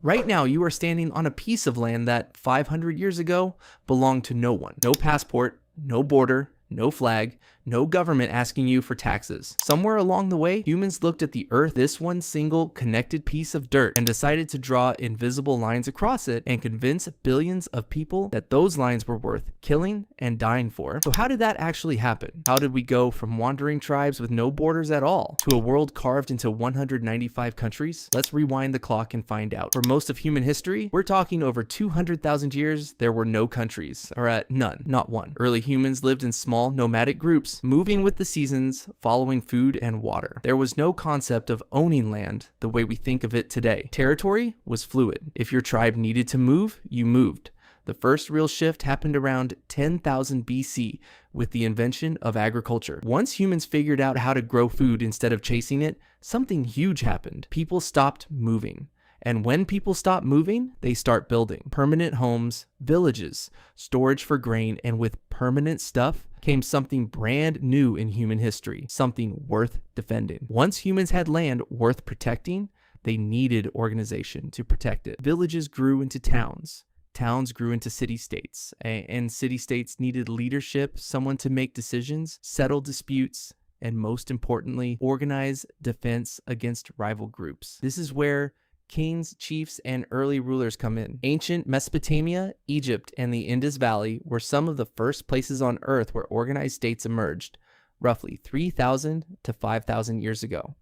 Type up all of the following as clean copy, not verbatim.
Right now, you are standing on a piece of land that 500 years ago belonged to no one. No passport, no border, no flag, no government asking you for taxes. Somewhere along the way, humans looked at the earth, this one single connected piece of dirt, and decided to draw invisible lines across it and convince billions of people that those lines were worth killing and dying for. So how did that actually happen? How did we go from wandering tribes with no borders at all to a world carved into 195 countries? Let's rewind the clock and find out. For most of human history, we're talking over 200,000 years, there were no countries, or none, not one. Early humans lived in small nomadic groups, moving with the seasons, following food and water. There was no concept of owning land the way we think of it today. Territory was fluid. If your tribe needed to move, you moved. The first real shift happened around 10,000 BC with the invention of agriculture. Once humans figured out how to grow food instead of chasing it, something huge happened. People stopped moving. And when people stop moving, they start building permanent homes, villages, storage for grain, and with permanent stuff came something brand new in human history, something worth defending. Once humans had land worth protecting, they needed organization to protect it. Villages grew into towns. Towns grew into city-states, and city-states needed leadership, someone to make decisions, settle disputes, and most importantly, organize defense against rival groups. This is where kings, chiefs, and early rulers come in. Ancient Mesopotamia, Egypt, and the Indus Valley were some of the first places on Earth where organized states emerged, roughly 3,000 to 5,000 years ago.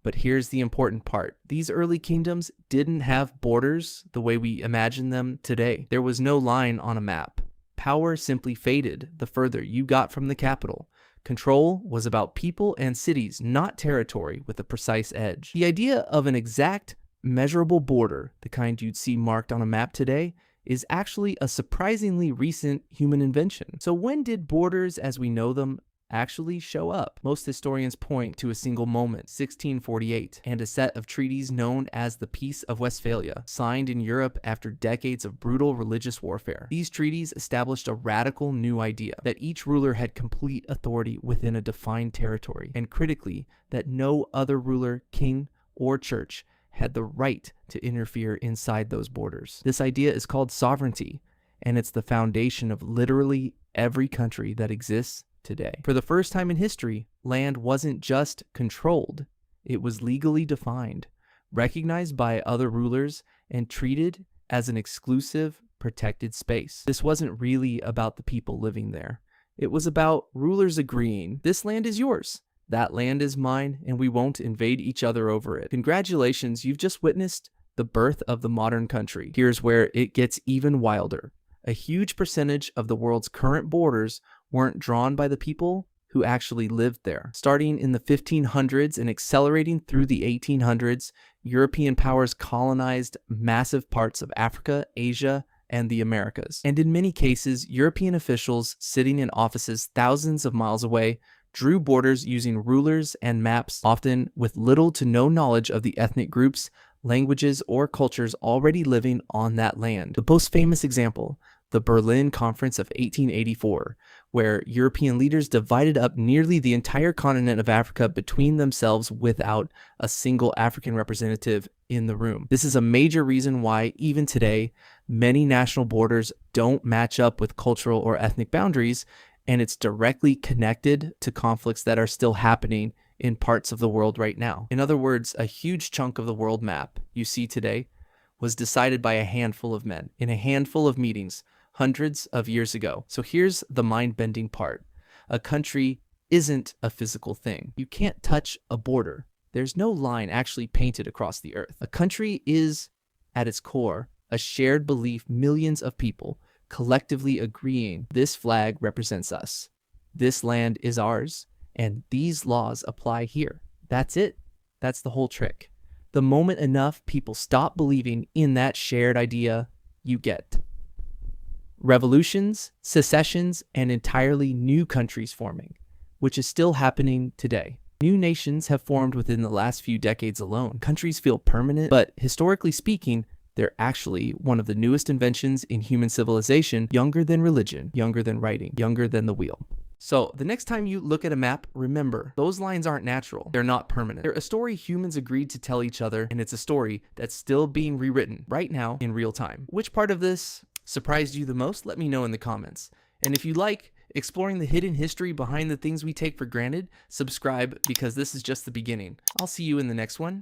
But here's the important part. These early kingdoms didn't have borders the way we imagine them today. There was no line on a map. Power simply faded the further you got from the capital. Control was about people and cities, not territory with a precise edge. The idea of an exact measurable border, the kind you'd see marked on a map today, is actually a surprisingly recent human invention. So when did borders as we know them actually show up? Most historians point to a single moment, 1648, and a set of treaties known as the Peace of Westphalia, signed in Europe after decades of brutal religious warfare. These treaties established a radical new idea, that each ruler had complete authority within a defined territory, and critically, that no other ruler, king, or church had the right to interfere inside those borders. This idea is called sovereignty, and it's the foundation of literally every country that exists today. For the first time in history, land wasn't just controlled, it was legally defined, recognized by other rulers, and treated as an exclusive, protected space. This wasn't really about the people living there. It was about rulers agreeing, this land is yours. That land is mine, and we won't invade each other over it. Congratulations, you've just witnessed the birth of the modern country. Here's where it gets even wilder. A huge percentage of the world's current borders weren't drawn by the people who actually lived there. Starting in the 1500s and accelerating through the 1800s, European powers colonized massive parts of Africa, Asia, and the Americas. And in many cases, European officials sitting in offices thousands of miles away drew borders using rulers and maps, often with little to no knowledge of the ethnic groups, languages, or cultures already living on that land. The most famous example, the Berlin Conference of 1884, where European leaders divided up nearly the entire continent of Africa between themselves without a single African representative in the room. This is a major reason why, even today, many national borders don't match up with cultural or ethnic boundaries, and it's directly connected to conflicts that are still happening in parts of the world right now. In other words, a huge chunk of the world map you see today was decided by a handful of men in a handful of meetings hundreds of years ago. So here's the mind-bending part. A country isn't a physical thing. You can't touch a border. There's no line actually painted across the earth. A country is, at its core, a shared belief millions of people collectively agreeing this flag represents us, this land is ours, and these laws apply here. That's it. That's the whole trick. The moment enough people stop believing in that shared idea, you get revolutions, secessions, and entirely new countries forming, which is still happening today. New nations have formed within the last few decades alone. Countries feel permanent, but historically speaking, they're actually one of the newest inventions in human civilization, younger than religion, younger than writing, younger than the wheel. So, the next time you look at a map, remember, those lines aren't natural. They're not permanent. They're a story humans agreed to tell each other, and it's a story that's still being rewritten right now in real time. Which part of this surprised you the most? Let me know in the comments. And if you like exploring the hidden history behind the things we take for granted, subscribe because this is just the beginning. I'll see you in the next one.